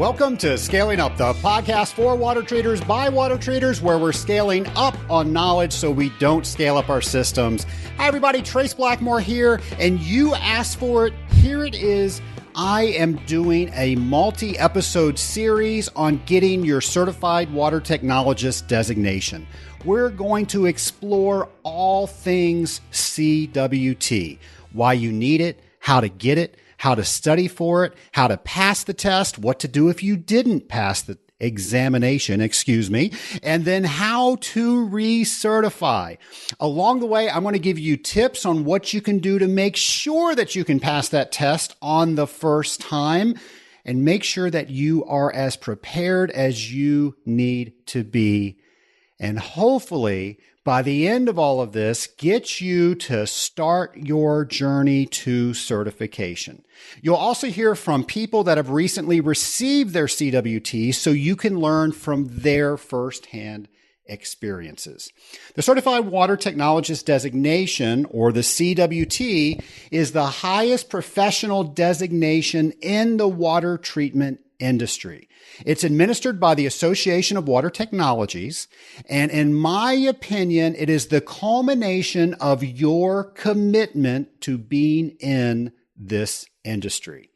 Welcome to Scaling Up, the podcast for water treaters by water treaters, where we're scaling up on knowledge so we don't scale up our systems. Hi, everybody. Trace Blackmore here, and you asked for it. Here it is. I am doing a multi-episode series on getting your Certified Water Technologist designation. We're going to explore all things CWT, why you need it, how to get it, how to study for it, how to pass the test, what to do if you didn't pass the examination, and then how to recertify. Along the way, I'm going to give you tips on what you can do to make sure that you can pass that test on the first time and make sure that you are as prepared as you need to be. And hopefully, by the end of all of this, get you to start your journey to certification. You'll also hear from people that have recently received their CWT so you can learn from their firsthand experiences. The Certified Water Technologist designation, or the CWT, is the highest professional designation in the water treatment industry. It's administered by the Association of Water Technologists, and in my opinion, it is the culmination of your commitment to being in this industry.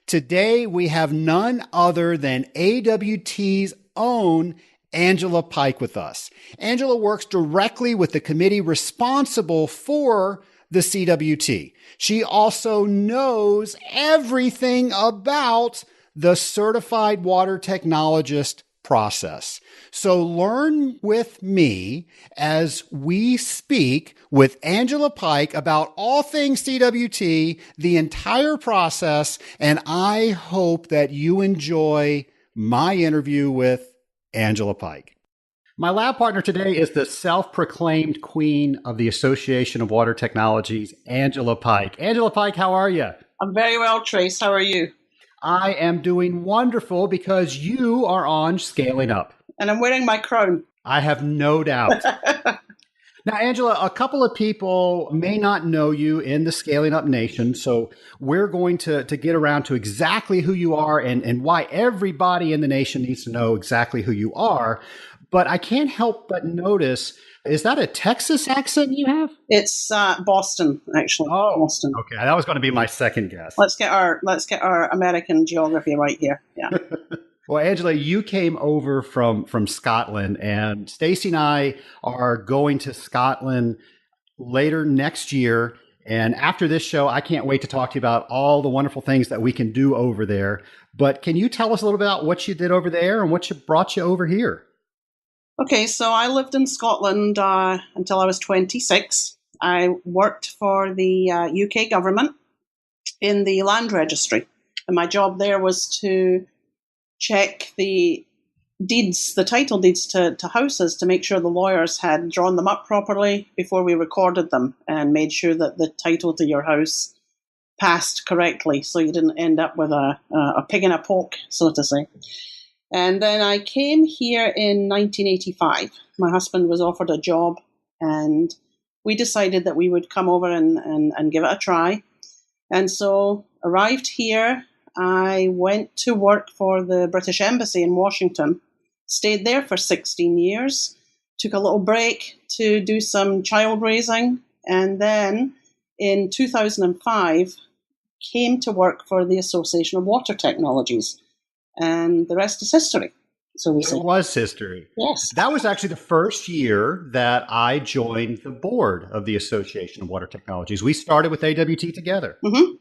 Today, we have none other than AWT's own Angela Pike with us. Angela works directly with the committee responsible for the CWT. She also knows everything about the Certified Water Technologist process. So learn with me as we speak with Angela Pike about all things CWT, the entire process, and I hope that you enjoy my interview with Angela Pike. My lab partner today is the self-proclaimed queen of the Association of Water Technologies, Angela Pike. Angela Pike, how are you? I'm very well, Trace. How are you? I am doing wonderful because you are on Scaling Up. And I'm wearing my crown. I have no doubt. Now, Angela, a couple of people may not know you in the Scaling Up Nation, so we're going to get around to exactly who you are and why everybody in the nation needs to know exactly who you are. But I can't help but notice, is that a Texas accent you have? It's Boston, actually. Oh, Boston. Okay. That was going to be my second guess. Let's get our American geography right here. Yeah. Well, Angela, you came over from Scotland, and Stacey and I are going to Scotland later next year. And after this show, I can't wait to talk to you about all the wonderful things that we can do over there. But can you tell us a little bit about what you did over there and what brought you over here? Okay, so I lived in Scotland until I was 26. I worked for the UK government in the land registry. And my job there was to check the deeds, the title deeds to houses, to make sure the lawyers had drawn them up properly before we recorded them and made sure that the title to your house passed correctly so you didn't end up with a pig in a poke, so to say. And then I came here in 1985. My husband was offered a job, and we decided that we would come over and give it a try. And so arrived here. I went to work for the British Embassy in Washington, stayed there for 16 years, took a little break to do some child raising, and then in 2005 came to work for the Association of Water Technologists. And the rest is history. So we say. It was history. Yes. That was actually the first year that I joined the board of the Association of Water Technologies. We started with AWT together. Mm-hmm.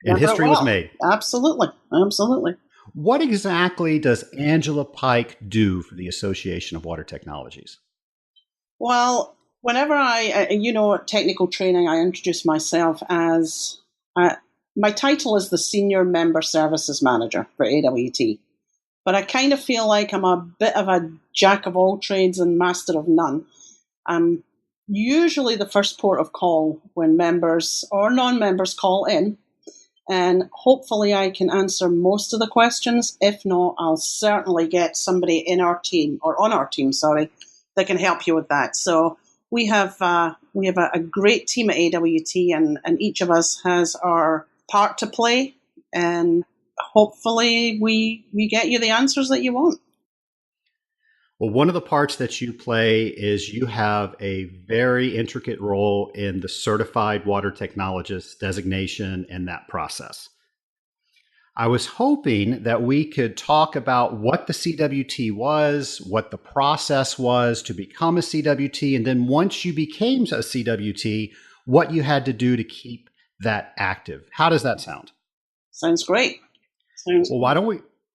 And history was made. Absolutely. Absolutely. What exactly does Angela Pike do for the Association of Water Technologies? Well, whenever at technical training, I introduce myself as... my title is the Senior Member Services Manager for AWT, but I kind of feel like I'm a bit of a jack of all trades and master of none. I'm usually the first port of call when members or non-members call in, and hopefully I can answer most of the questions. If not, I'll certainly get somebody in our team, or on our team, that can help you with that. So we have a great team at AWT, and each of us has our part to play, and hopefully we get you the answers that you want. Well, one of the parts that you play is you have a very intricate role in the Certified Water Technologist designation and that process. I was hoping that we could talk about what the CWT was, what the process was to become a CWT, and then once you became a CWT, what you had to do to keep that active. How does that sound? Sounds great.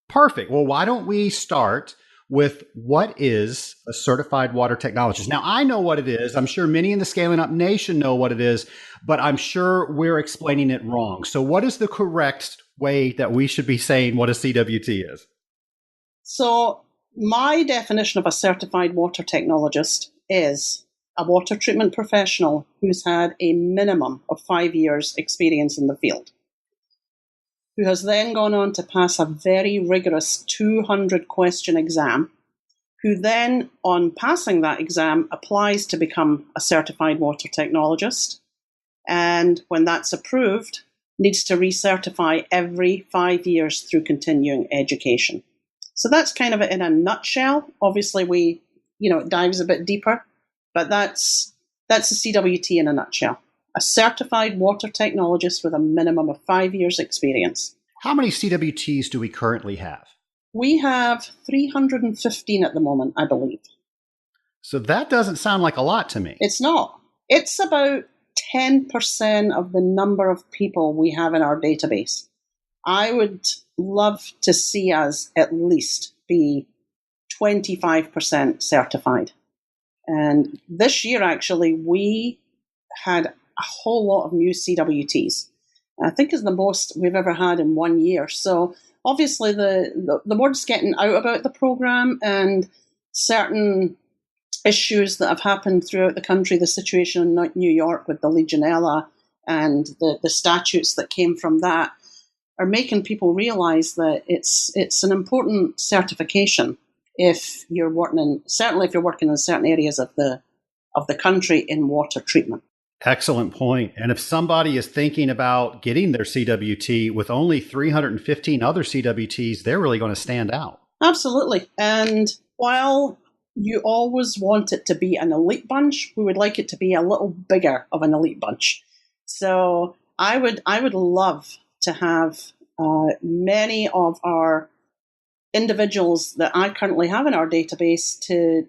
Perfect. Well, why don't we start with what is a certified water technologist? Now, I know what it is. I'm sure many in the Scaling Up Nation know what it is, but I'm sure we're explaining it wrong. So what is the correct way that we should be saying what a CWT is? So my definition of a certified water technologist is a water treatment professional who's had a minimum of 5 years experience in the field, who has then gone on to pass a very rigorous 200-question exam, who then, on passing that exam, applies to become a certified water technologist. And when that's approved, needs to recertify every 5 years through continuing education. So that's kind of it in a nutshell. Obviously, it dives a bit deeper, but that's a CWT in a nutshell. A certified water technologist with a minimum of 5 years experience. How many CWTs do we currently have? We have 315 at the moment, I believe. So that doesn't sound like a lot to me. It's not. It's about 10% of the number of people we have in our database. I would love to see us at least be 25% certified. And this year, actually, we had a whole lot of new CWTs. I think is the most we've ever had in 1 year. So obviously the word's getting out about the program, and certain issues that have happened throughout the country, the situation in New York with the Legionella and the statutes that came from that, are making people realize that it's an important certification if you're working in certain areas of the country in water treatment. Excellent point. And if somebody is thinking about getting their CWT with only 315 other CWTs, they're really going to stand out. Absolutely. And while you always want it to be an elite bunch, we would like it to be a little bigger of an elite bunch. So I would love to have many of our individuals that I currently have in our database to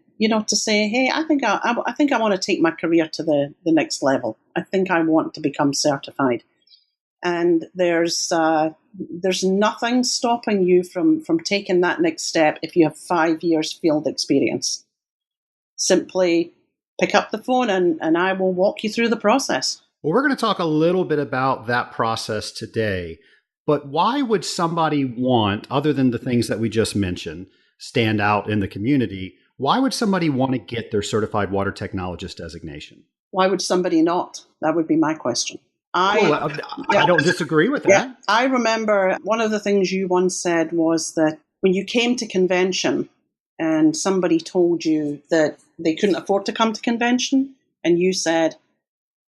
say, hey, I think I want to take my career to the next level. I think I want to become certified. And there's nothing stopping you from taking that next step if you have 5 years field experience. Simply pick up the phone and I will walk you through the process. Well, we're going to talk a little bit about that process today. But why would somebody want, other than the things that we just mentioned, stand out in the community, why would somebody want to get their Certified Water Technologist designation? Why would somebody not? That would be my question. I don't disagree with that. Yeah, I remember one of the things you once said was that when you came to convention and somebody told you that they couldn't afford to come to convention, and you said,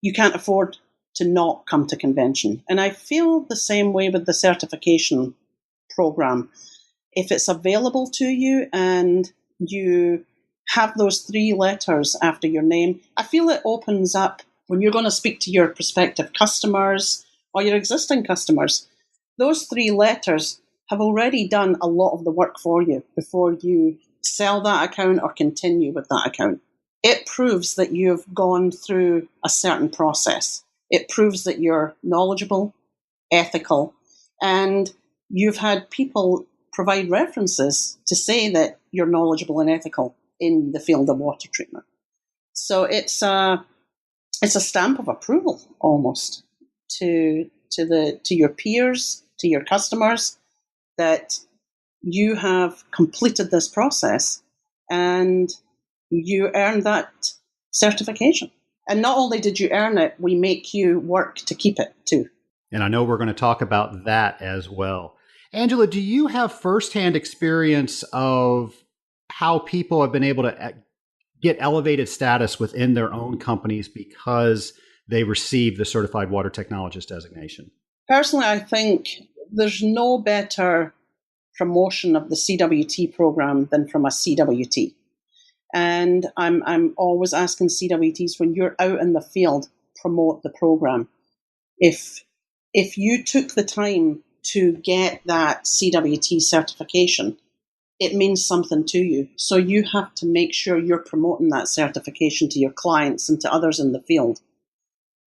you can't afford to not come to convention. And I feel the same way with the certification program. If it's available to you and you have those 3 letters after your name, I feel it opens up when you're going to speak to your prospective customers or your existing customers. Those 3 letters have already done a lot of the work for you before you sell that account or continue with that account. It proves that you've gone through a certain process. It proves that you're knowledgeable, ethical, and you've had people provide references to say that you're knowledgeable and ethical in the field of water treatment. So it's a stamp of approval almost to your peers, to your customers, that you have completed this process and you earned that certification. And not only did you earn it, we make you work to keep it too. And I know we're going to talk about that as well. Angela, do you have firsthand experience of how people have been able to get elevated status within their own companies because they received the Certified Water Technologist designation? Personally, I think there's no better promotion of the CWT program than from a CWT. And I'm always asking CWTs, when you're out in the field, promote the program. If you took the time to get that CWT certification, it means something to you. So you have to make sure you're promoting that certification to your clients and to others in the field.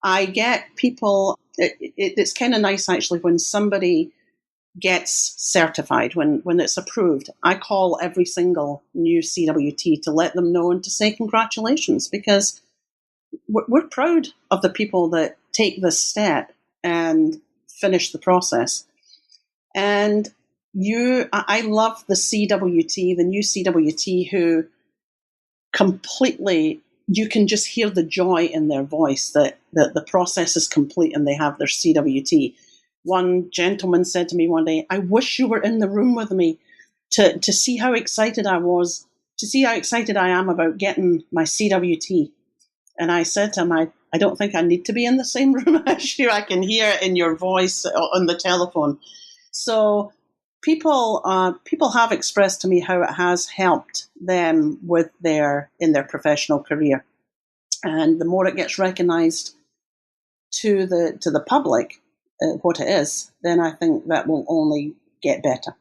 I get people, it's kind of nice actually when somebody gets certified, when it's approved. I call every single new CWT to let them know and to say congratulations, because we're proud of the people that take this step and finish the process. And I love the CWT, the new CWT, who completely, you can just hear the joy in their voice that the process is complete and they have their CWT. One gentleman said to me one day, "I wish you were in the room with me to see how excited I was, to see how excited I am about getting my CWT." And I said to him, I don't think I need to be in the same room as you. I can hear it in your voice on the telephone. So people have expressed to me how it has helped them in their professional career. And the more it gets recognized to the public, what it is, then I think that will only get better.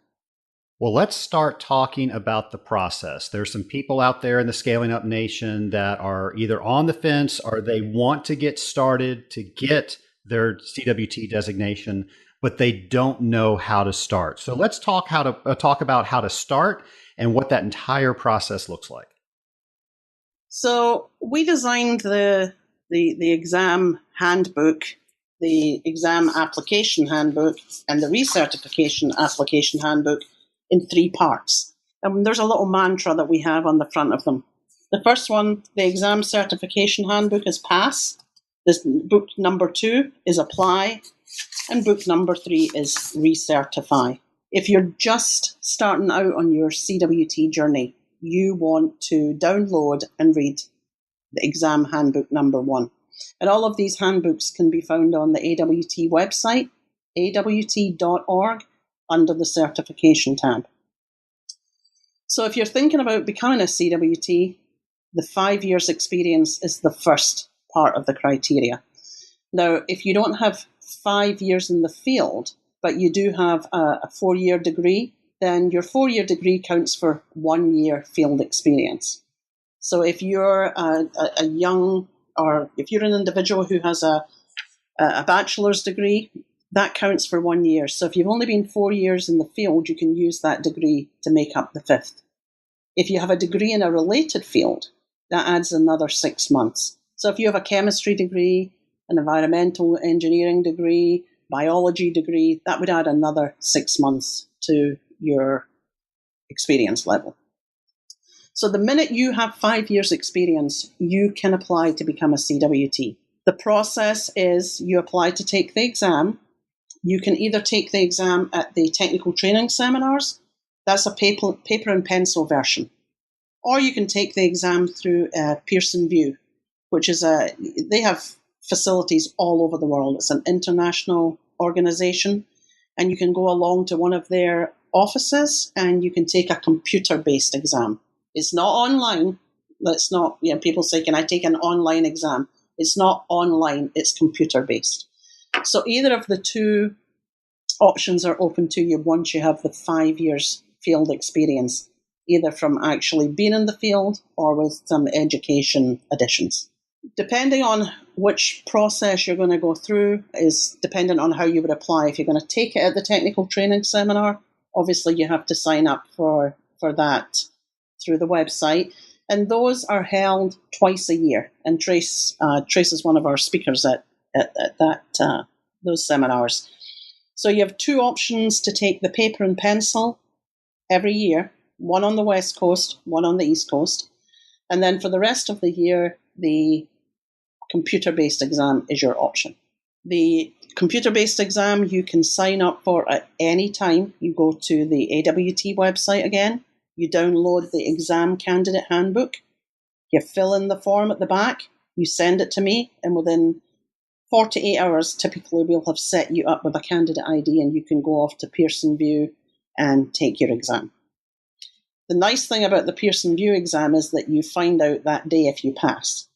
Well, let's start talking about the process. There's some people out there in the Scaling Up Nation that are either on the fence or they want to get started to get their CWT designation, but they don't know how to start. So let's talk about how to start and what that entire process looks like. So we designed the exam handbook, the exam application handbook, and the recertification application handbook in 3 parts. And there's a little mantra that we have on the front of them. The first one, the exam certification handbook, is pass. This book number 2 is apply. And book number 3 is recertify. If you're just starting out on your CWT journey, you want to download and read the exam handbook number 1. And all of these handbooks can be found on the AWT website, awt.org, under the certification tab. So if you're thinking about becoming a CWT, the 5 years experience is the first part of the criteria. Now, if you don't have 5 years in the field, but you do have a 4-year degree, then your 4-year degree counts for 1 year field experience. So if you're a young, or if you're an individual who has a bachelor's degree, that counts for 1 year. So if you've only been 4 years in the field, you can use that degree to make up the 5th. If you have a degree in a related field, that adds another 6 months. So if you have a chemistry degree, an environmental engineering degree, biology degree, that would add another 6 months to your experience level. So the minute you have 5 years experience, you can apply to become a CWT. The process is you apply to take the exam. You can either take the exam at the technical training seminars, that's a paper and pencil version, or you can take the exam through Pearson VUE, which is they have facilities all over the world. It's an international organization, and you can go along to one of their offices and you can take a computer-based exam. It's not online. Let's not, people say, can I take an online exam? It's not online, it's computer-based. So either of the 2 options are open to you once you have the 5 years field experience, either from actually being in the field or with some education additions. Depending on which process you're going to go through is dependent on how you would apply. If you're going to take it at the technical training seminar, obviously you have to sign up for that through the website. And those are held twice a year. And Trace is one of our speakers at those seminars. So you have 2 options to take the paper and pencil every year, one on the West Coast, one on the East Coast. And then for the rest of the year, the computer-based exam is your option. The computer-based exam you can sign up for at any time. You go to the AWT website again, you download the exam candidate handbook, you fill in the form at the back, you send it to me, and within 48 hours, typically we'll have set you up with a candidate ID and you can go off to Pearson VUE and take your exam. The nice thing about the Pearson VUE exam is that you find out that day if you pass.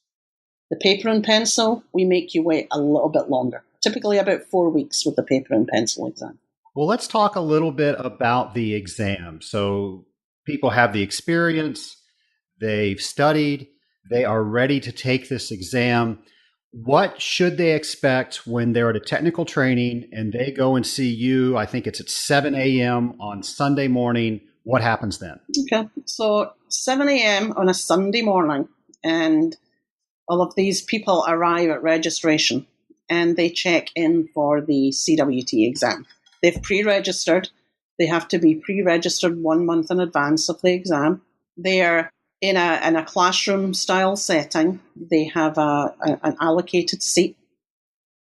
The paper and pencil, we make you wait a little bit longer, typically about 4 weeks with the paper and pencil exam. Well, let's talk a little bit about the exam. So people have the experience, they've studied, they are ready to take this exam. What should they expect when they're at a technical training and they go and see you? I think it's at 7 a.m. on Sunday morning. What happens then? Okay, so 7 a.m. on a Sunday morning, and all of these people arrive at registration and they check in for the CWT exam. They've pre-registered. They have to be pre-registered 1 month in advance of the exam. They're in a classroom-style setting. They have an allocated seat.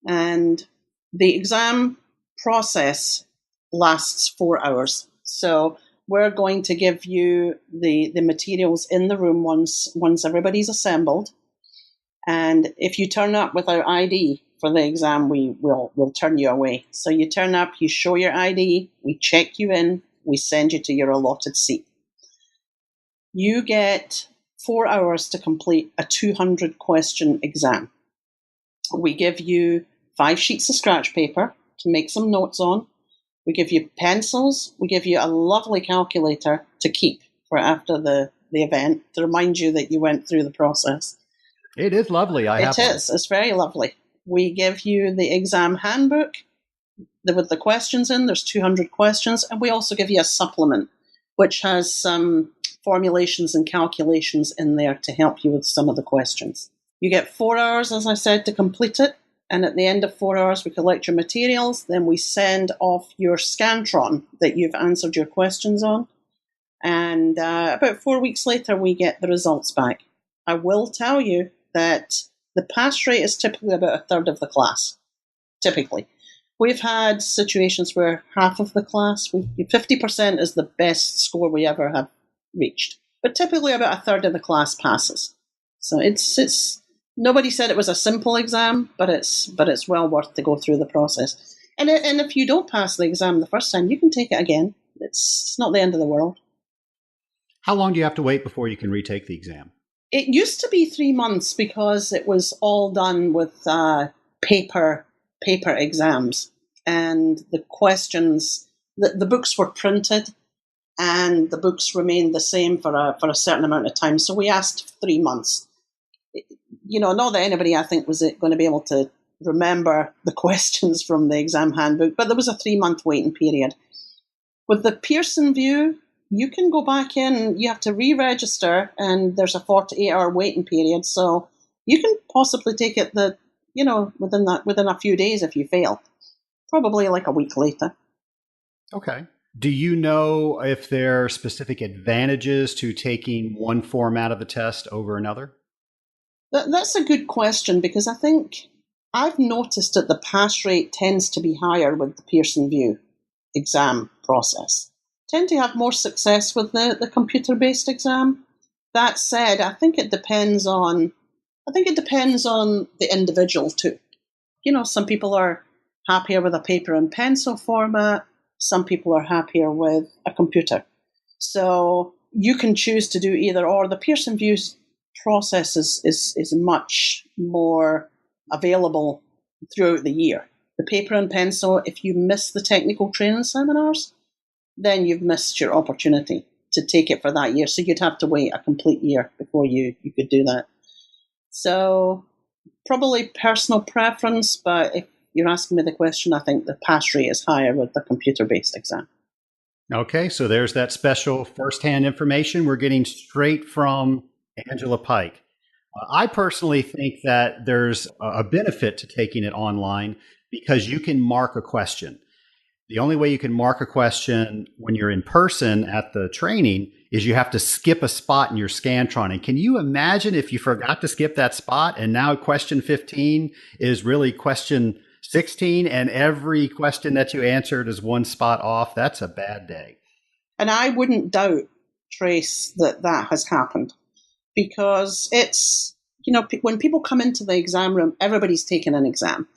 And the exam process lasts 4 hours. So we're going to give you the materials in the room once everybody's assembled. And if you turn up without ID for the exam, we'll turn you away. So you turn up, you show your ID, we check you in, we send you to your allotted seat. You get 4 hours to complete a 200-question exam. We give you 5 sheets of scratch paper to make some notes on. We give you pencils. We give you a lovely calculator to keep for after the event to remind you that you went through the process. It is lovely. It is. It's very lovely. We give you the exam handbook with the questions in. There's 200 questions. And we also give you a supplement, which has some formulations and calculations in there to help you with some of the questions. You get 4 hours, as I said, to complete it. And at the end of 4 hours, we collect your materials. Then we send off your Scantron that you've answered your questions on. And about 4 weeks later, we get the results back. I will tell you that the pass rate is typically about a third of the class, typically. We've had situations where half of the class, 50% is the best score we ever have reached. But typically about a third of the class passes. So it's nobody said it was a simple exam, but it's well worth to go through the process. And if you don't pass the exam the first time, you can take it again. It's not the end of the world. How long do you have to wait before you can retake the exam? It used to be 3 months because it was all done with paper exams. And the questions, the books were printed and the books remained the same for a certain amount of time. So we asked 3 months. Not that anybody, I think, was going to be able to remember the questions from the exam handbook, but there was a 3-month waiting period. With the Pearson VUE, you can go back in, you have to re-register, and there's a 48-hour waiting period. So you can possibly take it within a few days if you fail. Probably like a week later. Okay. Do you know if there are specific advantages to taking one format of the test over another? That's a good question, because I think I've noticed that the pass rate tends to be higher with the Pearson VUE exam process. Tend to have more success with the computer-based exam. That said, I think it depends on the individual too. Some people are happier with a paper and pencil format. Some people are happier with a computer. So you can choose to do either or. The Pearson VUE process is much more available throughout the year. The paper and pencil, if you miss the technical training seminars, then you've missed your opportunity to take it for that year. So you'd have to wait a complete year before you could do that. So probably personal preference, but if you're asking me the question, I think the pass rate is higher with the computer-based exam. Okay, so there's that special firsthand information we're getting straight from Angela Pike. I personally think that there's a benefit to taking it online because you can mark a question. The only way you can mark a question when you're in person at the training is you have to skip a spot in your Scantron. And can you imagine if you forgot to skip that spot and now question 15 is really question 16 and every question that you answered is one spot off? That's a bad day. And I wouldn't doubt, Trace, that has happened, because it's, when people come into the exam room, everybody's taking an exam.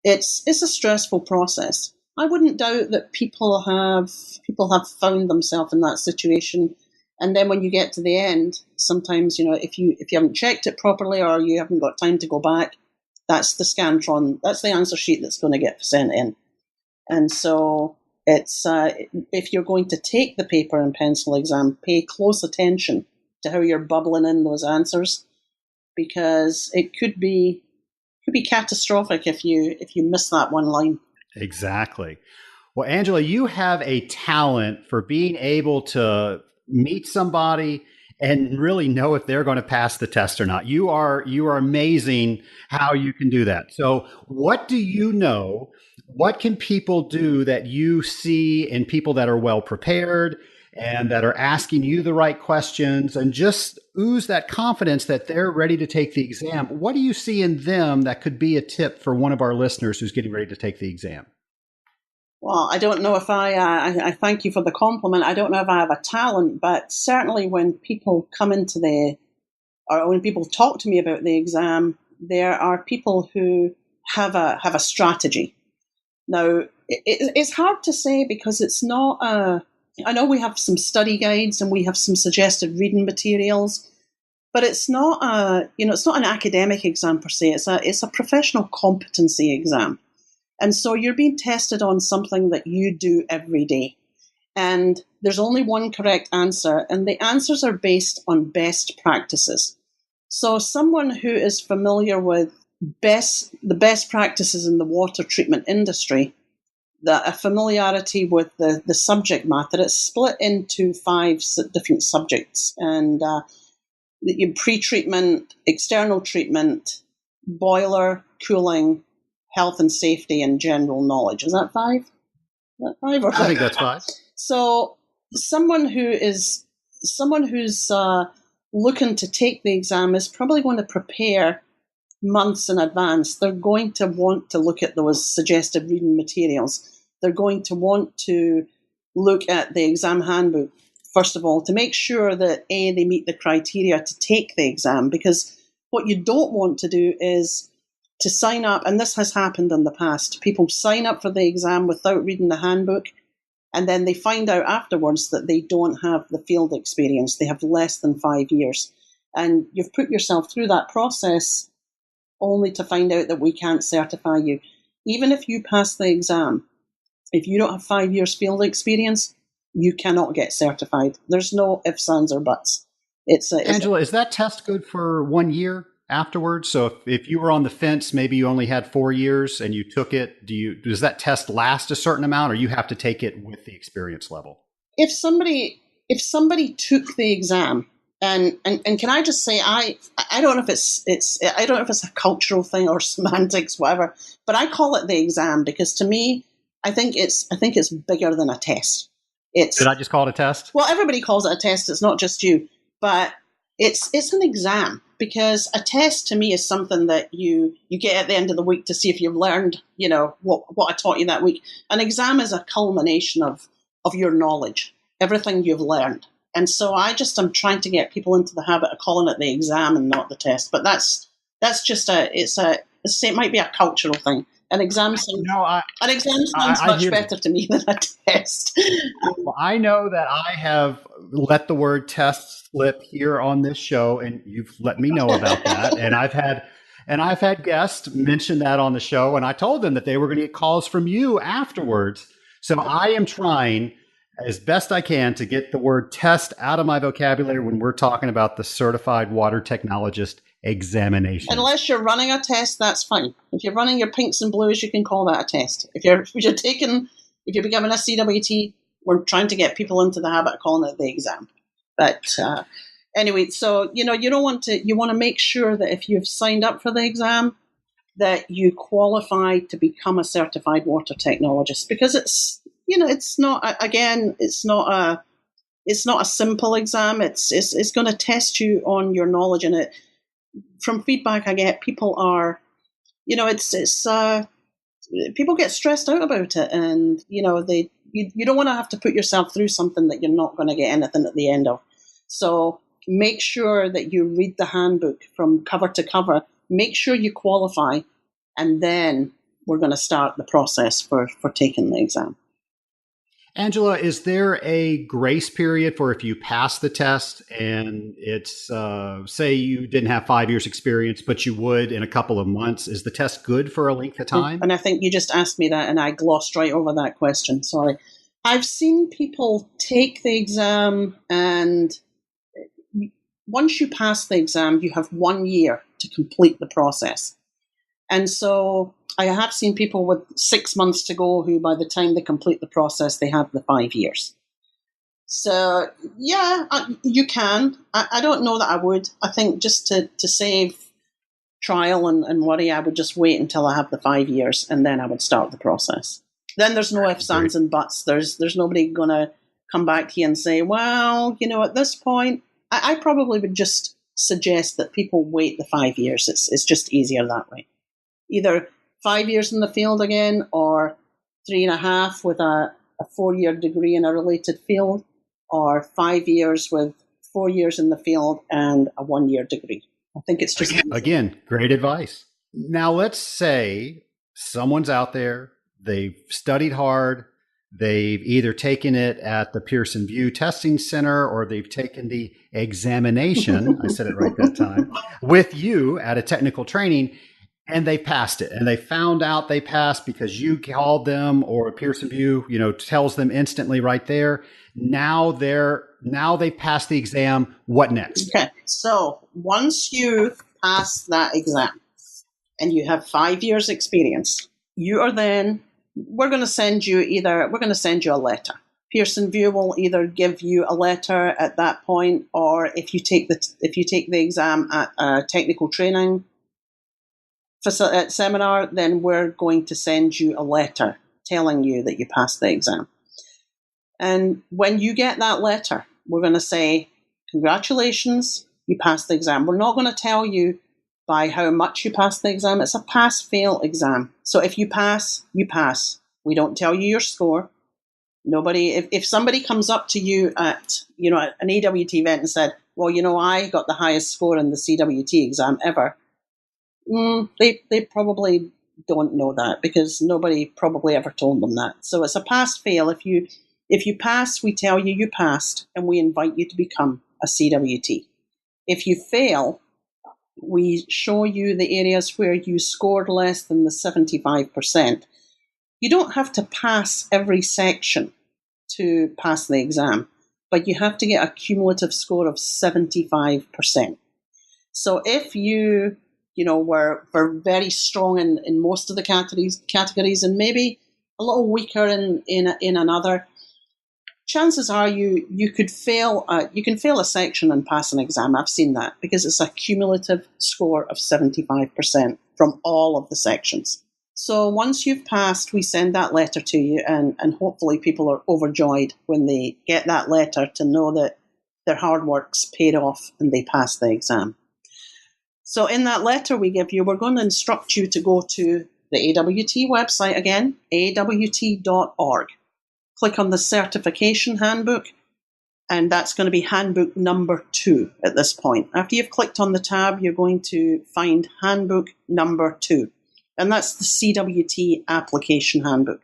it's a stressful process. I wouldn't doubt that people have found themselves in that situation. And then when you get to the end, sometimes, if you haven't checked it properly or you haven't got time to go back, that's the Scantron, that's the answer sheet that's going to get sent in. And so it's if you're going to take the paper and pencil exam, pay close attention to how you're bubbling in those answers, because it could be catastrophic if you miss that one line. Exactly. Well, Angela, you have a talent for being able to meet somebody and really know if they're going to pass the test or not. You are amazing how you can do that. So what do you know? What can people do that you see in people that are well prepared and that are asking you the right questions and just ooze that confidence that they're ready to take the exam? What do you see in them that could be a tip for one of our listeners who's getting ready to take the exam? Well, I don't know if I thank you for the compliment. I don't know if I have a talent, but certainly when people come into or when people talk to me about the exam, there are people who have a strategy. Now, it's hard to say because it's not I know we have some study guides and we have some suggested reading materials, but it's not it's not an academic exam per se. It's a professional competency exam. And so you're being tested on something that you do every day. And there's only one correct answer, and the answers are based on best practices. So someone who is familiar with the best practices in the water treatment industry, a familiarity with the subject matter, it's split into 5 different subjects. And pre-treatment, external treatment, boiler, cooling, health and safety, and general knowledge. Is that 5? Is that 5 or 5? I think that's 5. So someone who's looking to take the exam is probably going to prepare months in advance. They're going to want to look at those suggested reading materials. They're going to want to look at the exam handbook, first of all, to make sure that, A, they meet the criteria to take the exam, because what you don't want to do is to sign up, and this has happened in the past, people sign up for the exam without reading the handbook, and then they find out afterwards that they don't have the field experience. They have less than 5 years. And you've put yourself through that process only to find out that we can't certify you. Even if you pass the exam, if you don't have 5 years field experience, you cannot get certified. There's no ifs, ands, or buts. Angela, is that test good for 1 year afterwards? So if you were on the fence, maybe you only had 4 years and you took it, does that test last a certain amount, or you have to take it with the experience level? If somebody took the exam, and can I just say, I don't know if I don't know if it's a cultural thing or semantics, whatever, but I call it the exam because to me, I think it's bigger than a test. Did I just call it a test? Well, everybody calls it a test. It's not just you, but it's an exam, because a test to me is something that you get at the end of the week to see if you've learned, what I taught you that week. An exam is a culmination of your knowledge, everything you've learned. And so I'm trying to get people into the habit of calling it the exam and not the test. But that's just it might be a cultural thing. An exam sounds much better to me than a test. Well, I know that I have let the word test slip here on this show, and you've let me know about that. And I've had guests mention that on the show, and I told them that they were going to get calls from you afterwards. So I am trying as best I can to get the word test out of my vocabulary when we're talking about the Certified Water Technologist examination. Unless you're running a test, that's fine. If you're running your pinks and blues, you can call that a test. If you're becoming a CWT, we're trying to get people into the habit of calling it the exam. But anyway, so you want to make sure that if you've signed up for the exam, that you qualify to become a certified water technologist, because it's not a simple exam. It's going to test you on your knowledge, and it. From feedback I get, people are, people get stressed out about it, and you don't want to have to put yourself through something that you're not going to get anything at the end of. So make sure that you read the handbook from cover to cover. Make sure you qualify, and then we're going to start the process for taking the exam. Angela, is there a grace period for if you pass the test and it's, say you didn't have 5 years experience, but you would in a couple of months? Is the test good for a length of time? And I think you just asked me that and I glossed right over that question. Sorry. I've seen people take the exam, and once you pass the exam, you have 1 year to complete the process. And so I have seen people with 6 months to go who, by the time they complete the process, they have the 5 years. So, yeah, you can. I don't know that I would. I think just to save trial and worry, I would just wait until I have the 5 years, and then I would start the process. Then there's no ifs, ands, and buts. There's nobody going to come back to you and say, well, at this point, I probably would just suggest that people wait the 5 years. It's just easier that way. Either 5 years in the field again, or 3.5 with a 4-year degree in a related field, or 5 years with 4 years in the field and a 1-year degree. I think it's just... Again, great advice. Now, let's say someone's out there, they've studied hard, they've either taken it at the Pearson VUE Testing Center, or they've taken the examination, I said it right that time, with you at a technical training, and they passed it. And they found out they passed because you called them, or Pearson VUE, tells them instantly right there. Now they passed the exam. What next? Okay. So once you pass that exam and you have 5 years experience, we're going to send you a letter. Pearson VUE will either give you a letter at that point, or if you take the exam at a technical training seminar, then we're going to send you a letter telling you that you passed the exam. And when you get that letter, we're going to say, congratulations, you passed the exam. We're not going to tell you by how much you passed the exam. It's a pass-fail exam. So if you pass, you pass. We don't tell you your score. Nobody, if somebody comes up to you at, an AWT event and said, well, I got the highest score in the CWT exam ever, they probably don't know that, because nobody probably ever told them that. So it's a pass-fail. If you pass, we tell you passed, and we invite you to become a CWT. If you fail, we show you the areas where you scored less than the 75%. You don't have to pass every section to pass the exam, but you have to get a cumulative score of 75%. So if you were very strong in most of the categories and maybe a little weaker in another, chances are you could fail. You can fail a section and pass an exam. I've seen that, because it's a cumulative score of 75% from all of the sections. So once you've passed, we send that letter to you, and hopefully people are overjoyed when they get that letter to know that their hard work's paid off and they passed the exam. So in that letter we give you, we're going to instruct you to go to the AWT website again, awt.org. Click on the certification handbook, and that's going to be handbook number 2 at this point. After you've clicked on the tab, you're going to find handbook number 2, and that's the CWT application handbook.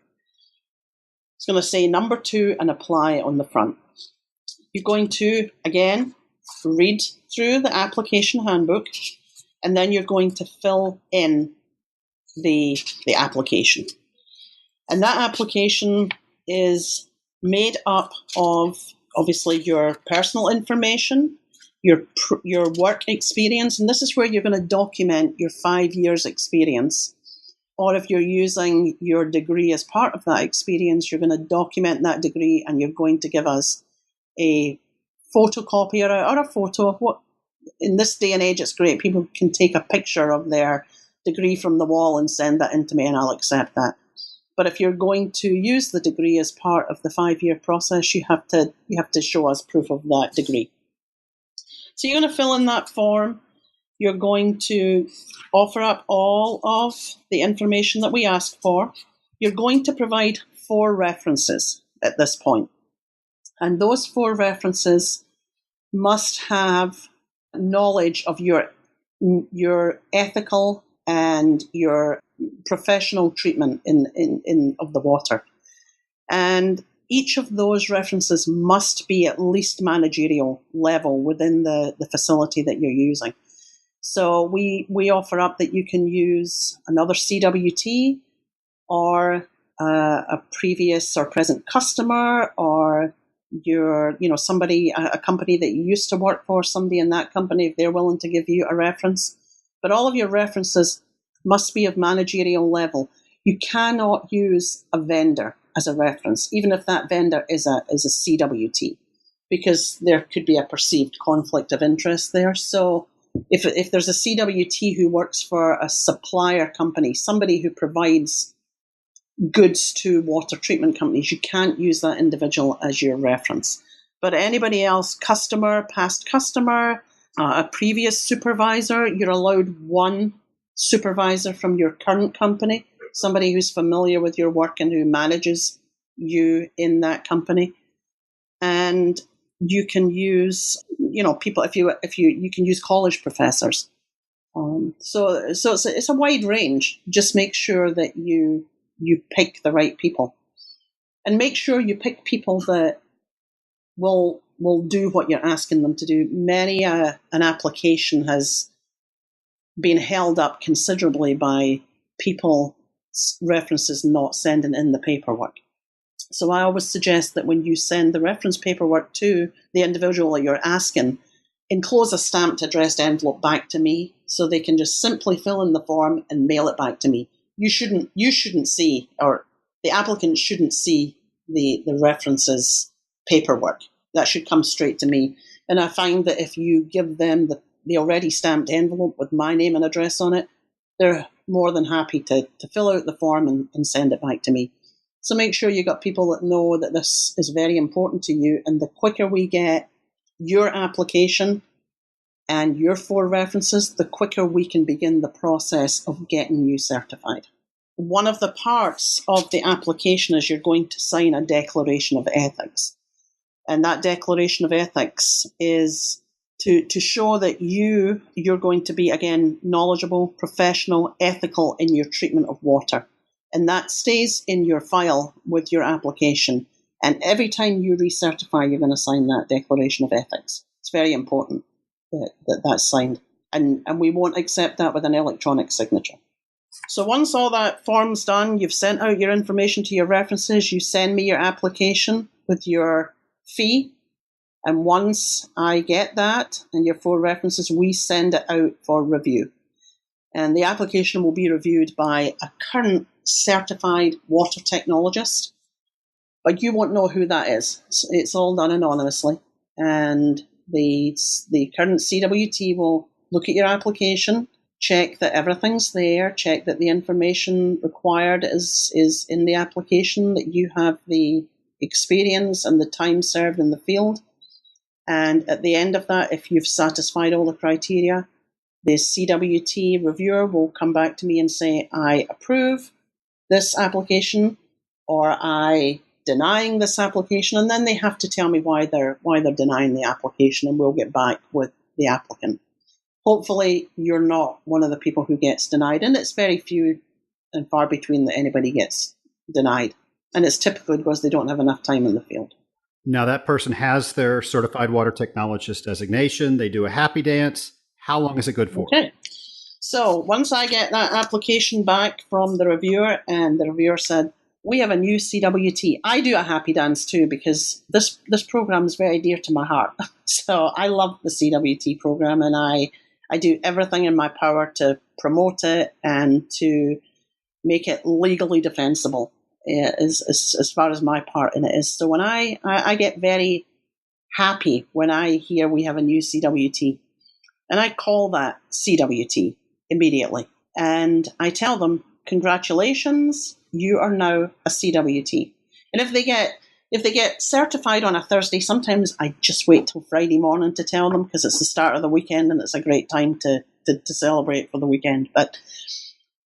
It's going to say number 2 and apply on the front. You're going to, again, read through the application handbook, and then you're going to fill in the application. And that application is made up of, obviously, your personal information, your work experience, and this is where you're going to document your 5 years experience. Or if you're using your degree as part of that experience, you're going to document that degree, and you're going to give us a photocopy or a photo of what, in this day and age, it's great. People can take a picture of their degree from the wall and send that in to me, and I'll accept that. But if you're going to use the degree as part of the 5-year process, you have to show us proof of that degree. So you're going to fill in that form. You're going to offer up all of the information that we ask for. You're going to provide 4 references at this point. And those 4 references must have knowledge of your ethical and your professional treatment of the water. And each of those references must be at least managerial level within the facility that you're using. So we offer up that you can use another CWT or a previous or present customer, or somebody, a company that you used to work for, somebody in that company, if they're willing to give you a reference. But all of your references must be of managerial level. You cannot use a vendor as a reference, even if that vendor is a CWT, because there could be a perceived conflict of interest there. So if there's a CWT who works for a supplier company, somebody who provides goods to water treatment companies, you can't use that individual as your reference. But anybody else, customer, past customer, a previous supervisor, you're allowed one supervisor from your current company, somebody who's familiar with your work and who manages you in that company. And you can use, people, if you can use college professors. So it's a wide range. Just make sure that you pick the right people, and make sure you pick people that will do what you're asking them to do. Many an application has been held up considerably by people references not sending in the paperwork. So I always suggest that when you send the reference paperwork to the individual that you're asking, enclose a stamped addressed envelope back to me, so they can just simply fill in the form and mail it back to me. You shouldn't see, or the applicant shouldn't see the references paperwork. That should come straight to me. And I find that if you give them the already stamped envelope with my name and address on it, they're more than happy to fill out the form and send it back to me. So make sure you got people that know that this is very important to you. And the quicker we get your application and your 4 references, the quicker we can begin the process of getting you certified. One of the parts of the application is you're going to sign a declaration of ethics. And that declaration of ethics is to show that you're going to be, again, knowledgeable, professional, ethical in your treatment of water. And that stays in your file with your application. And every time you recertify, you're going to sign that declaration of ethics. It's very important that that's signed. And we won't accept that with an electronic signature. So once all that form's done, you've sent out your information to your references, you send me your application with your fee. And once I get that and your 4 references, we send it out for review. And the application will be reviewed by a current Certified Water Technologist. But you won't know who that is. It's all done anonymously. And the current CWT will look at your application, check that everything's there, check that the information required is in the application, that you have the experience and the time served in the field. And at the end of that, if you've satisfied all the criteria, the CWT reviewer will come back to me and say, I approve this application, or I denying this application, and then they have to tell me why they're denying the application, and we'll get back with the applicant. Hopefully you're not one of the people who gets denied, and it's very few and far between that anybody gets denied. And it's typically because they don't have enough time in the field. Now that person has their Certified Water Technologist designation. They do a happy dance. How long is it good for? Okay. So once I get that application back from the reviewer, and the reviewer said, we have a new CWT, I do a happy dance too, because this program is very dear to my heart. So I love the CWT program, and I do everything in my power to promote it and to make it legally defensible as far as my part in it is. So when I get very happy when I hear we have a new CWT, and I call that CWT immediately. And I tell them, congratulations, you are now a CWT. And if they get certified on a Thursday, sometimes I just wait till Friday morning to tell them, because it's the start of the weekend and it's a great time to celebrate for the weekend. But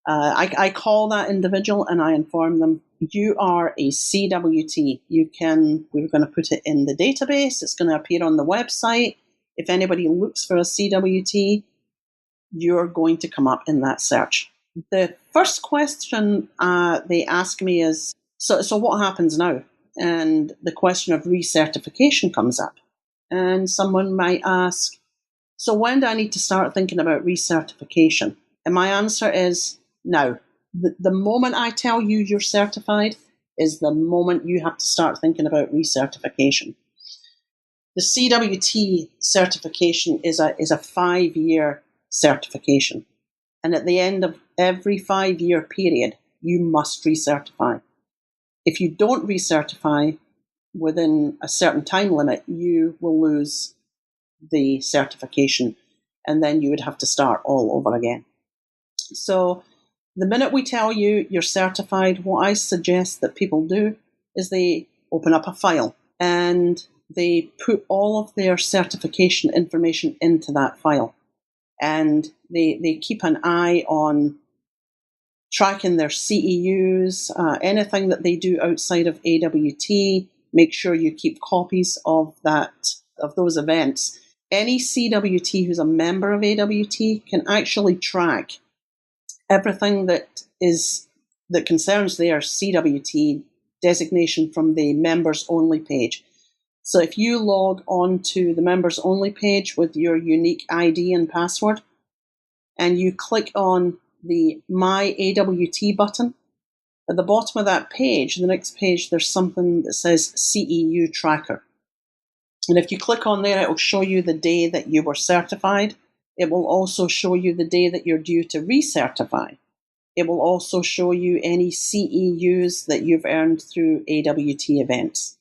I call that individual and I inform them, you are a CWT. We're going to put it in the database. It's going to appear on the website. If anybody looks for a CWT, you're going to come up in that search. The first question they ask me is, so what happens now? And the question of recertification comes up. And someone might ask, so when do I need to start thinking about recertification? And my answer is now. The moment I tell you you're certified is the moment you have to start thinking about recertification. The CWT certification is a 5-year certification. And at the end of every 5-year period, you must recertify. If you don't recertify within a certain time limit, you will lose the certification, and then you would have to start all over again. So the minute we tell you you're certified, what I suggest that people do is they open up a file and they put all of their certification information into that file. And they keep an eye on tracking their CEUs, anything that they do outside of AWT. Make sure you keep copies of those events. Any CWT who's a member of AWT can actually track everything that concerns their CWT designation from the members only page. So if you log on to the members only page with your unique ID and password, and you click on the My AWT button, at the bottom of that page, the next page, there's something that says CEU Tracker. And if you click on there, it will show you the day that you were certified. It will also show you the day that you're due to recertify. It will also show you any CEUs that you've earned through AWT events.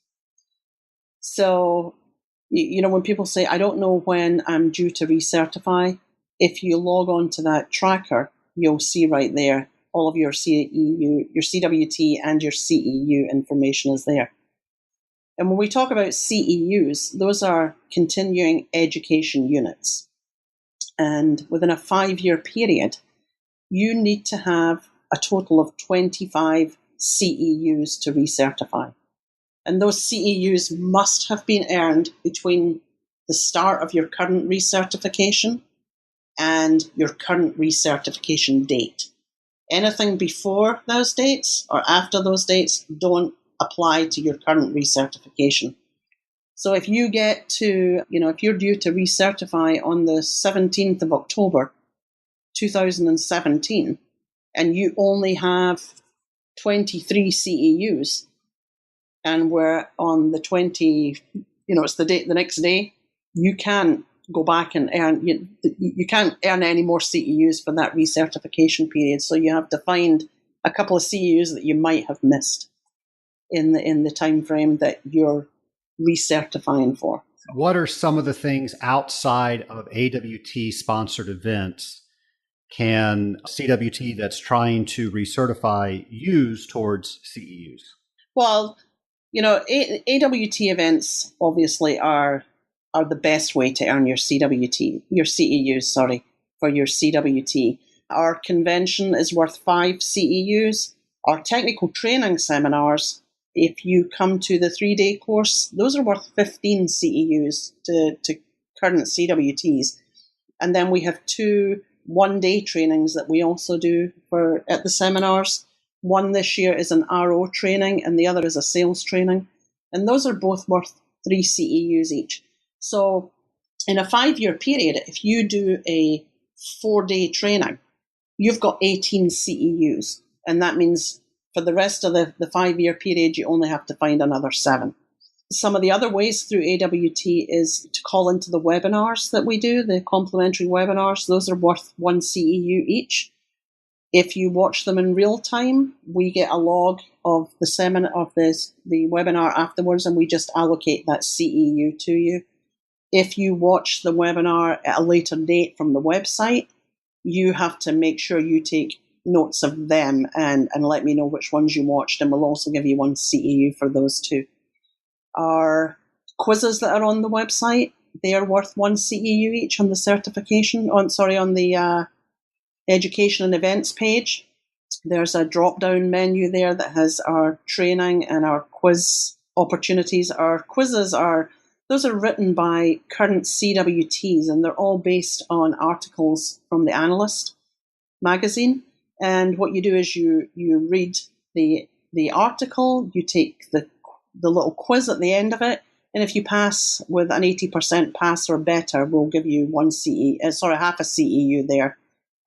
So, when people say, I don't know when I'm due to recertify, if you log on to that tracker, you'll see right there all of your CEU, your CWT and your CEU information is there. And when we talk about CEUs, those are continuing education units. And within a 5-year period, you need to have a total of 25 CEUs to recertify. And those CEUs must have been earned between the start of your current recertification and your current recertification date. Anything before those dates or after those dates don't apply to your current recertification. So if you get to, if you're due to recertify on the 17th of October, 2017, and you only have 23 CEUs, and we're on the 20, it's the next day, you can't go back and earn, you can't earn any more CEUs for that recertification period. So you have to find a couple of CEUs that you might have missed in the time frame that you're recertifying for. What are some of the things outside of AWT sponsored events can CWT that's trying to recertify use towards CEUs? Well, AWT events obviously are the best way to earn your CEUs, for your CWT. Our convention is worth 5 CEUs. Our technical training seminars, if you come to the 3-day course, those are worth 15 CEUs to current CWTs. And then we have 2 1-day trainings that we also do at the seminars. One this year is an RO training and the other is a sales training. And those are both worth 3 CEUs each. So in a 5-year period, if you do a 4-day training, you've got 18 CEUs. And that means for the rest of the 5-year period, you only have to find another 7. Some of the other ways through AWT is to call into the webinars that we do, the complimentary webinars. Those are worth 1 CEU each. If you watch them in real time, we get a log of the webinar afterwards, and we just allocate that CEU to you. If you watch the webinar at a later date from the website, you have to make sure you take notes of them and let me know which ones you watched, and we'll also give you 1 CEU for those too. Our quizzes that are on the website, they are worth 1 CEU each on the on the education and events page. There's a drop-down menu there that has our training and our quiz opportunities. Our quizzes those are written by current CWTs, and they're all based on articles from the Analyst magazine. And what you do is you read the article, you take the little quiz at the end of it, and if you pass with an 80% pass or better, we'll give you half a CEU there,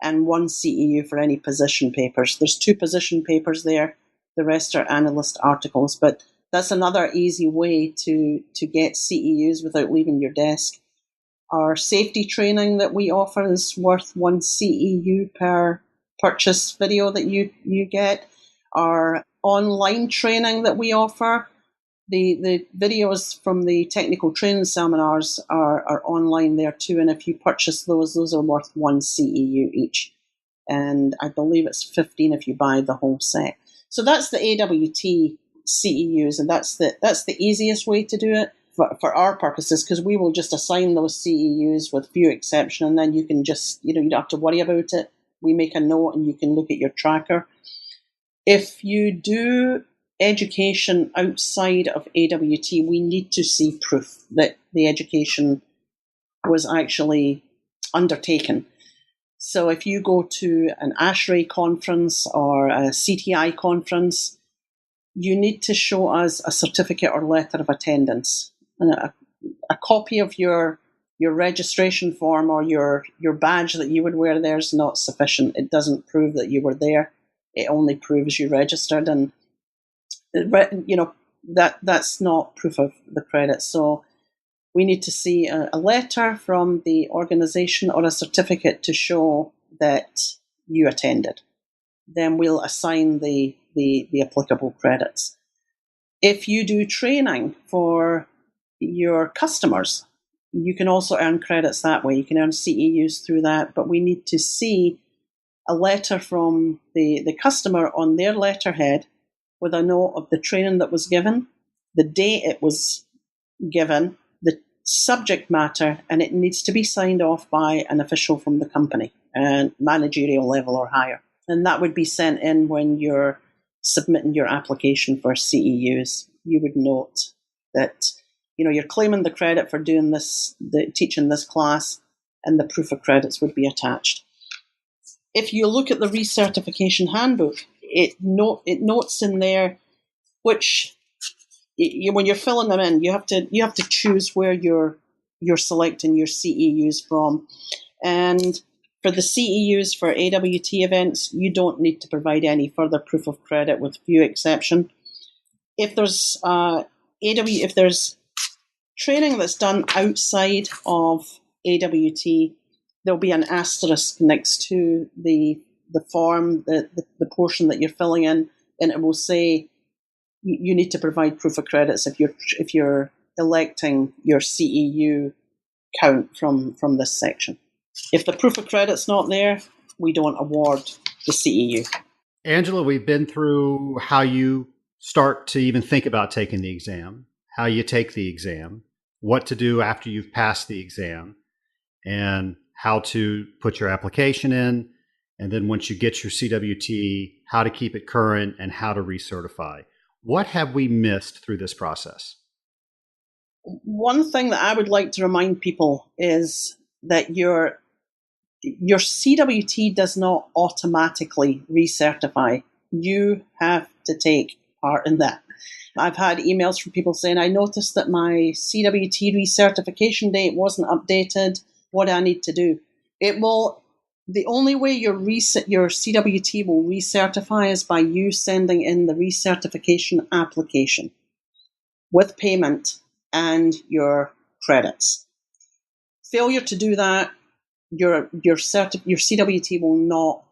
and one CEU for any position papers. There's 2 position papers there. The rest are analyst articles, but that's another easy way to get CEUs without leaving your desk. Our safety training that we offer is worth 1 CEU per purchase video that you get. Our online training that we offer, the videos from the technical training seminars are online there too, and if you purchase those are worth 1 CEU each. And I believe it's 15 if you buy the whole set. So that's the AWT CEUs, and that's the easiest way to do it for our purposes, because we will just assign those CEUs with few exceptions, and then you can just, you don't have to worry about it. We make a note and you can look at your tracker. If you do education outside of AWT, we need to see proof that the education was actually undertaken. So if you go to an ASHRAE conference or a CTI conference, you need to show us a certificate or letter of attendance. And a copy of your registration form or your badge that you would wear there is not sufficient. It doesn't prove that you were there. It only proves you registered, and that's not proof of the credit. So we need to see a letter from the organization or a certificate to show that you attended. Then we'll assign the applicable credits. If you do training for your customers, you can also earn credits that way. You can earn CEUs through that, but we need to see a letter from the customer on their letterhead with a note of the training that was given, the date it was given, the subject matter, and it needs to be signed off by an official from the company, and managerial level or higher. And that would be sent in when you're submitting your application for CEUs. You would note that you're claiming the credit for doing this, teaching this class, and the proof of credits would be attached. If you look at the recertification handbook, it notes in there which, when you're filling them in, you have to choose where you're selecting your CEUs from. And for the CEUs for AWT events, you don't need to provide any further proof of credit with few exception. If there's if there's training that's done outside of AWT, there'll be an asterisk next to the form, the portion that you're filling in, and it will say you need to provide proof of credits if you're electing your CEU count from this section. If the proof of credit's not there, we don't award the CEU. Angela, we've been through how you start to even think about taking the exam, how you take the exam, what to do after you've passed the exam, and how to put your application in, and then once you get your CWT, how to keep it current and how to recertify. What have we missed through this process? One thing that I would like to remind people is that your CWT does not automatically recertify. You have to take part in that. I've had emails from people saying, I noticed that my CWT recertification date wasn't updated. What do I need to do? The only way your CWT will recertify is by you sending in the recertification application with payment and your credits. Failure to do that, your CWT will not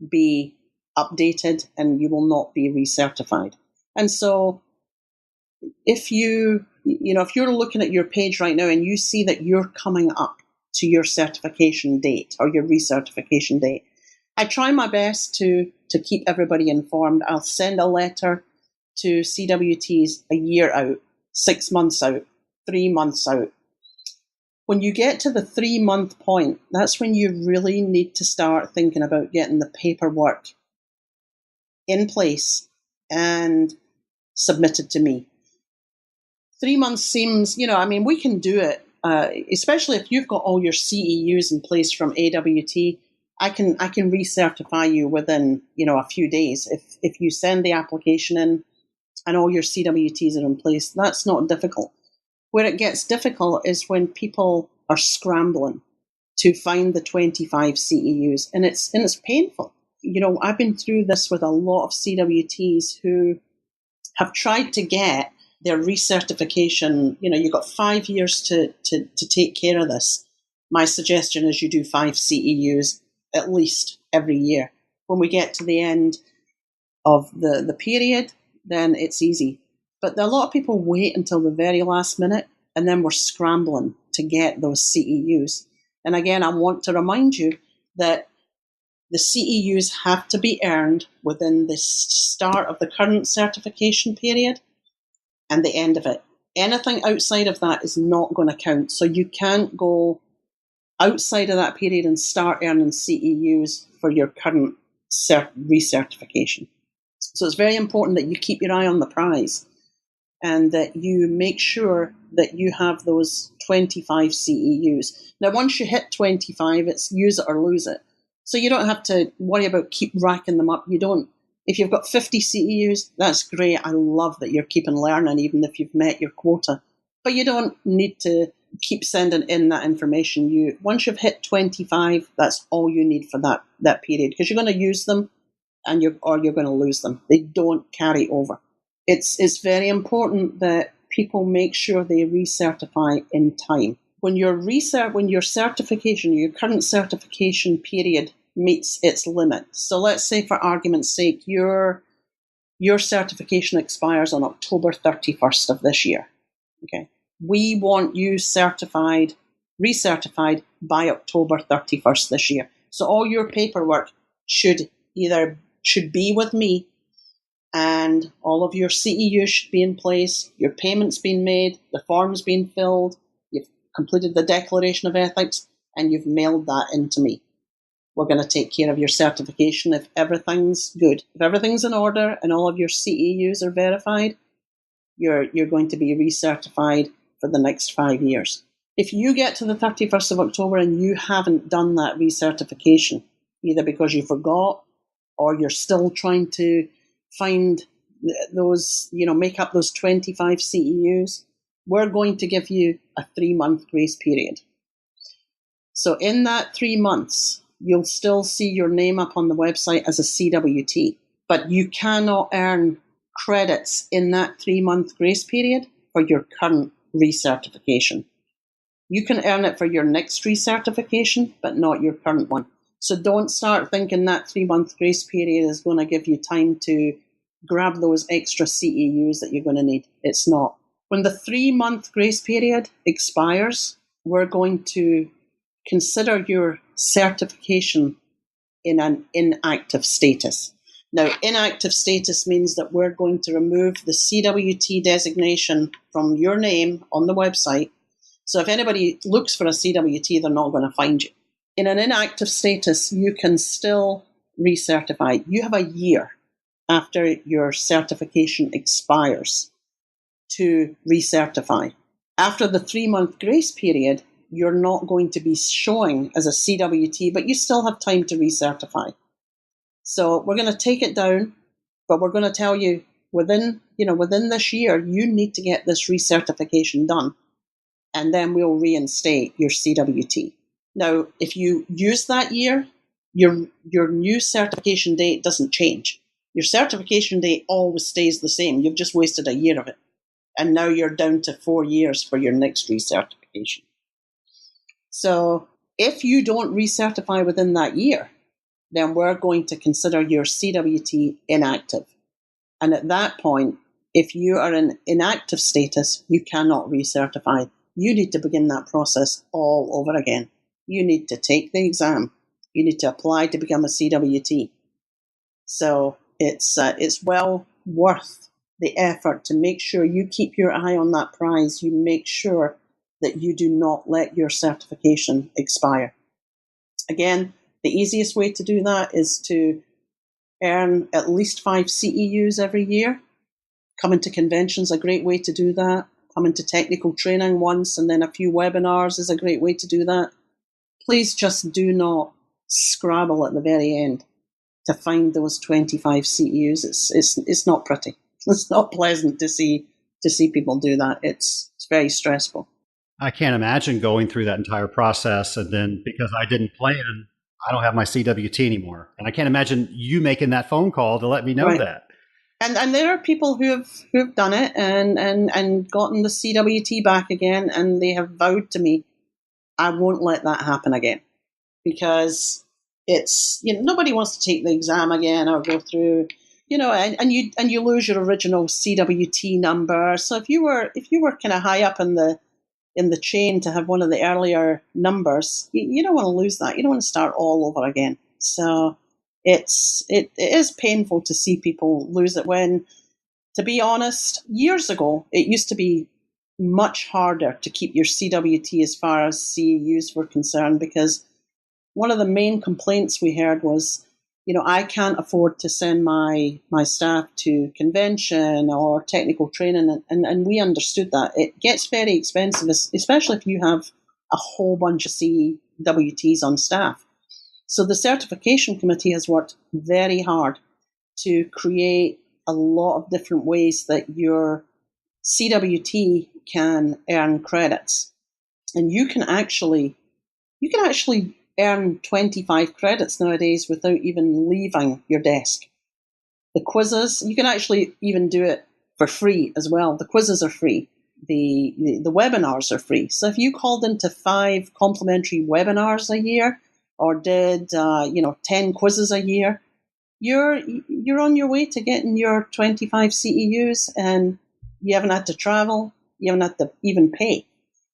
be updated and you will not be recertified. And so if you're looking at your page right now and you see that you're coming up to your certification date or your recertification date, I try my best to keep everybody informed. I'll send a letter to CWTs a year out, 6 months out, 3 months out. When you get to the 3-month point, that's when you really need to start thinking about getting the paperwork in place and submitted to me. 3 months seems, we can do it, especially if you've got all your CEUs in place from AWT. I can recertify you within, a few days. If you send the application in and all your CWTs are in place, that's not difficult. Where it gets difficult is when people are scrambling to find the 25 CEUs, and it's painful. I've been through this with a lot of CWTs who have tried to get their recertification. You've got 5 years to take care of this. My suggestion is you do 5 CEUs at least every year. When we get to the end of the period, then it's easy. But a lot of people wait until the very last minute, and then we're scrambling to get those CEUs. And again, I want to remind you that the CEUs have to be earned within the start of the current certification period and the end of it. Anything outside of that is not going to count. So you can't go outside of that period and start earning CEUs for your current recertification. So it's very important that you keep your eye on the prize and that you make sure that you have those 25 CEUs. Now, once you hit 25, it's use it or lose it. So you don't have to worry about keep racking them up. If you've got 50 CEUs, that's great. I love that you're keeping learning, even if you've met your quota. But you don't need to keep sending in that information. Once you've hit 25, that's all you need for that period, because you're going to use them and you're going to lose them. They don't carry over. It's very important that people make sure they recertify in time. When your certification, your current certification period meets its limit. So let's say, for argument's sake, your certification expires on October 31st of this year. Okay. We want you recertified by October 31st this year. So all your paperwork should be with me, and all of your CEUs should be in place, your payments being made, the forms being filled, you've completed the declaration of ethics, and you've mailed that into me. We're going to take care of your certification if everything's good. If everything's in order and all of your CEUs are verified, you're going to be recertified for the next 5 years. If you get to the 31st of October and you haven't done that recertification, either because you forgot or you're still trying to find those, make up those 25 CEUs, we're going to give you a 3-month grace period. So in that 3 months, you'll still see your name up on the website as a CWT, but you cannot earn credits in that 3-month grace period for your current recertification. You can earn it for your next recertification, but not your current one. So don't start thinking that 3-month grace period is going to give you time to grab those extra CEUs that you're going to need. It's not. When the 3-month grace period expires, we're going to consider your certification in an inactive status. Now, inactive status means that we're going to remove the CWT designation from your name on the website. So if anybody looks for a CWT, they're not going to find you. In an inactive status, you can still recertify. You have a year after your certification expires to recertify. After the 3-month grace period, you're not going to be showing as a CWT, but you still have time to recertify. So we're going to take it down, but we're going to tell you within this year, you need to get this recertification done, and then we'll reinstate your CWT. Now, if you use that year, your new certification date doesn't change. Your certification date always stays the same. You've just wasted a year of it. And now you're down to 4 years for your next recertification. So if you don't recertify within that year, then we're going to consider your CWT inactive. And at that point, if you are in inactive status, you cannot recertify. You need to begin that process all over again. You need to take the exam. You need to apply to become a CWT. So it's well worth the effort to make sure you keep your eye on that prize. You make sure that you do not let your certification expire. Again, the easiest way to do that is to earn at least 5 CEUs every year. Coming to conventions is a great way to do that. Coming to technical training once and then a few webinars is a great way to do that. Please just do not scrabble at the very end to find those 25 CEUs. It's not pretty. It's not pleasant to see people do that. It's very stressful. I can't imagine going through that entire process, and then because I didn't plan, I don't have my CWT anymore. And I can't imagine you making that phone call to let me know that. And there are people who've done it and gotten the CWT back again, and they have vowed to me, I won't let that happen again, because it's, nobody wants to take the exam again or go through, and you lose your original CWT number. So if you were kind of high up in the chain to have one of the earlier numbers, you don't want to lose that. You don't want to start all over again. So it is painful to see people lose it when, to be honest, years ago, it used to be much harder to keep your CWT as far as CEUs were concerned, because one of the main complaints we heard was, I can't afford to send my staff to convention or technical training, and we understood that. It gets very expensive, especially if you have a whole bunch of CWTs on staff. So the certification committee has worked very hard to create a lot of different ways that your CWT can earn credits. And you can actually earn 25 credits nowadays without even leaving your desk. The quizzes, you can actually even do it for free as well. The quizzes are free. The webinars are free. So if you called into 5 complimentary webinars a year, or did 10 quizzes a year, you're on your way to getting your 25 CEUs, and you haven't had to travel, you haven't had to even pay.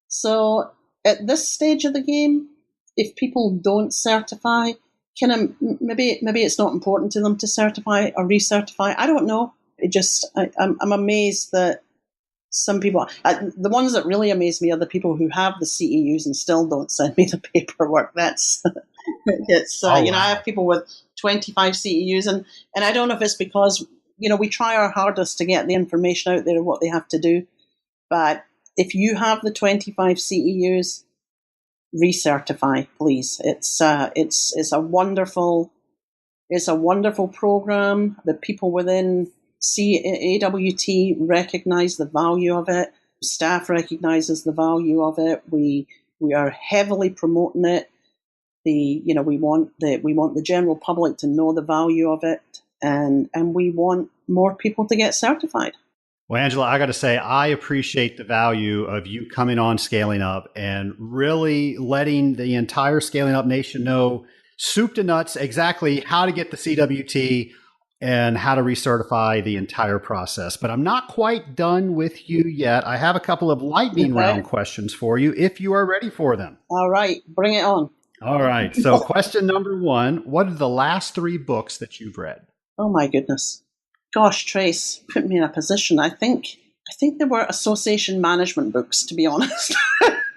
So at this stage of the game, if people don't certify, maybe it's not important to them to certify or recertify. I don't know. I'm amazed that some people, the ones that really amaze me are the people who have the CEUs and still don't send me the paperwork. That's I have people with 25 CEUs, and I don't know if it's because we try our hardest to get the information out there of what they have to do, but if you have the 25 CEUs, recertify, please. It's a wonderful program. The people within AWT recognize the value of it. Staff recognizes the value of it. We are heavily promoting it. We want the general public to know the value of it, and we want more people to get certified. Well, Angela, I got to say, I appreciate the value of you coming on Scaling Up and really letting the entire Scaling Up Nation know soup to nuts exactly how to get the CWT and how to recertify the entire process. But I'm not quite done with you yet. I have a couple of lightning round questions for you if you are ready for them. All right, bring it on. All right. So question number 1, what are the last 3 books that you've read? Oh my goodness. Gosh, Trace, put me in a position. I think there were association management books, to be honest.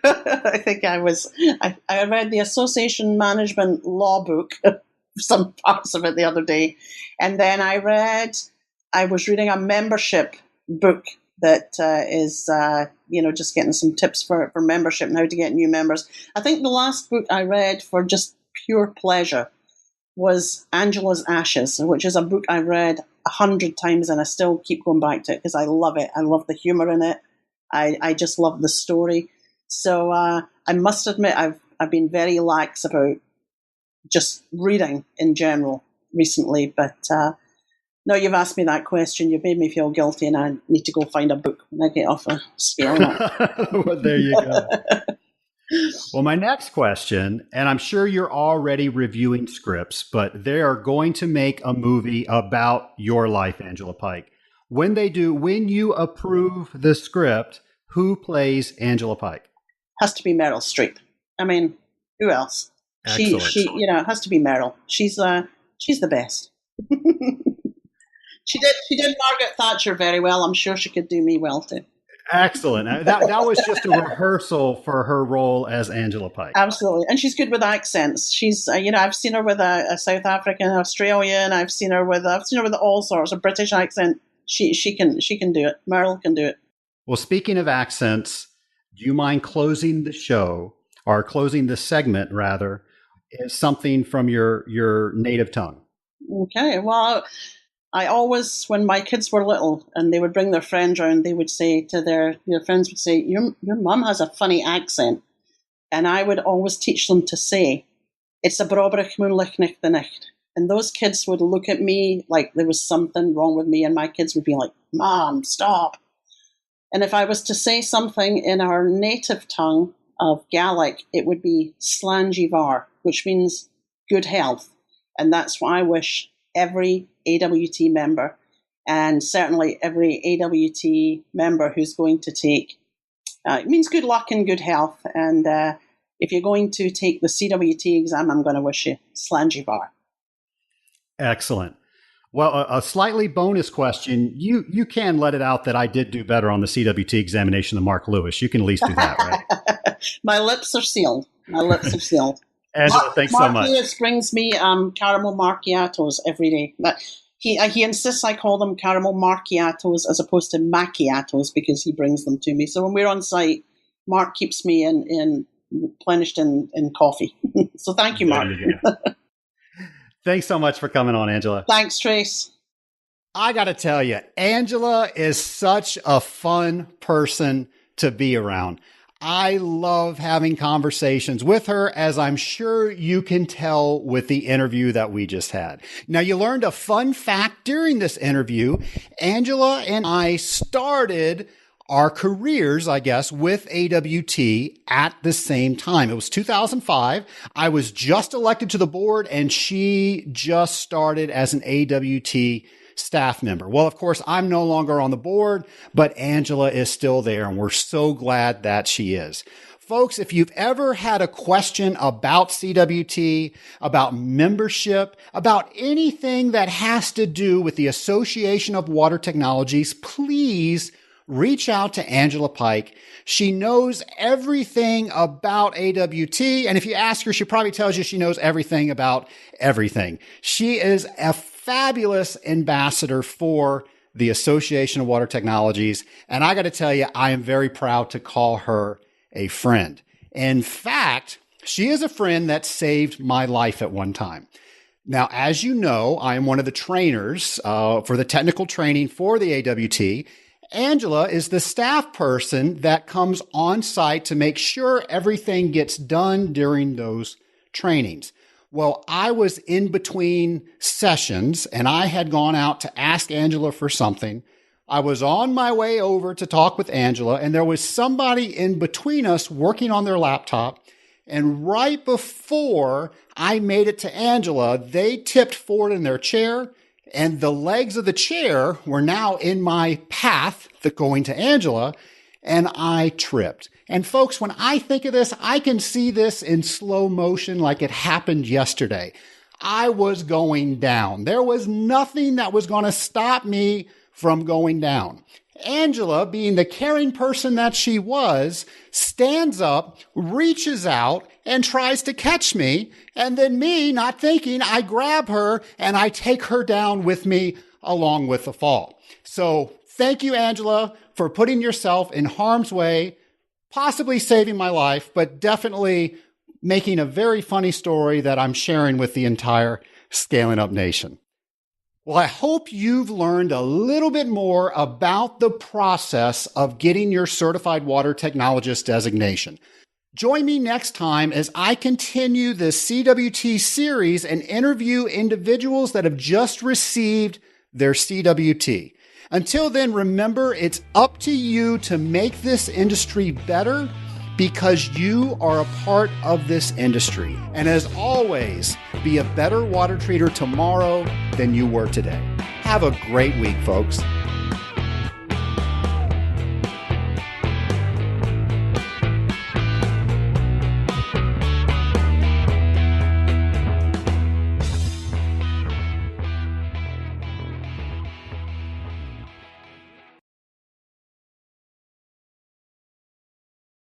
I think I read the association management law book, some parts of it the other day. And then I was reading a membership book that is just getting some tips for membership and how to get new members. I think the last book I read for just pure pleasure was Angela's Ashes, which is a book I've read 100 times, and I still keep going back to it because I love it. I love the humor in it. I just love the story. So I must admit I've been very lax about just reading in general recently, but now you've asked me that question, you've made me feel guilty, and I need to go find a book when I get off a Scaling Up. Well, there you go. Well, my next question, and I'm sure you're already reviewing scripts, but they are going to make a movie about your life, Angela Pike. When they do, when you approve the script, who plays Angela Pike? Has to be Meryl Streep. I mean, who else? Excellent. She it has to be Meryl. She's the best. She did Margaret Thatcher very well. I'm sure she could do me well too. Excellent. That was just a rehearsal for her role as Angela Pike. Absolutely. And she's good with accents. She's, I've seen her with a South African, Australian. I've seen her with all sorts of British accent. She can do it. Meryl can do it. Well, speaking of accents, do you mind closing the show, or closing the segment rather, is something from your native tongue. Okay. Well, I always, when my kids were little and they would bring their friends around, they would say to their friends would say, your mum has a funny accent. And I would always teach them to say, it's a brobrich moonlich nicht the nicht. And those kids would look at me like there was something wrong with me. And my kids would be like, Mom, stop. And if I was to say something in our native tongue of Gaelic, it would be slangivar, which means good health. And that's what I wish every AWT member, and certainly every AWT member who's going to take, it means good luck and good health. And if you're going to take the CWT exam, I'm going to wish you slangivar. Excellent. Well, a slightly bonus question. You can let it out that I did do better on the CWT examination than Mark Lewis. You can at least do that, right? My lips are sealed. Angela, thanks so much. Mark Lewis brings me caramel macchiatos every day. But he insists I call them caramel macchiatos as opposed to macchiatos because he brings them to me. So when we're on site, Mark keeps me replenished in coffee. So thank you, Mark. Thanks so much for coming on, Angela. Thanks, Trace. I got to tell you, Angela is such a fun person to be around. I love having conversations with her, as I'm sure you can tell with the interview that we just had. Now, you learned a fun fact during this interview. Angela and I started our careers, I guess, with AWT at the same time. It was 2005. I was just elected to the board and she just started as an AWT staff member. Well, of course, I'm no longer on the board, but Angela is still there and we're so glad that she is. Folks, if you've ever had a question about CWT, about membership, about anything that has to do with the Association of Water Technologies, please reach out to Angela Pike. She knows everything about AWT. And if you ask her, she probably tells you she knows everything about everything. She is a fabulous ambassador for the Association of Water Technologies. And I got to tell you, I am very proud to call her a friend. In fact, she is a friend that saved my life at one time. Now, as you know, I am one of the trainers for the technical training for the AWT. Angela is the staff person that comes on site to make sure everything gets done during those trainings. Well, I was in between sessions and I had gone out to ask Angela for something. I was on my way over to talk with Angela and there was somebody in between us working on their laptop. And right before I made it to Angela, they tipped forward in their chair and the legs of the chair were now in my path going to Angela, and I tripped. And folks, when I think of this, I can see this in slow motion like it happened yesterday. I was going down. There was nothing that was going to stop me from going down. Angela, being the caring person that she was, stands up, reaches out, and tries to catch me. And then me, not thinking, I grab her and I take her down with me along with the fall. So thank you, Angela, for putting yourself in harm's way, possibly saving my life, but definitely making a very funny story that I'm sharing with the entire Scaling Up Nation. Well, I hope you've learned a little bit more about the process of getting your Certified Water Technologist designation. Join me next time as I continue the CWT series and interview individuals that have just received their CWT. Until then, remember, it's up to you to make this industry better because you are a part of this industry. And as always, be a better water treater tomorrow than you were today. Have a great week, folks.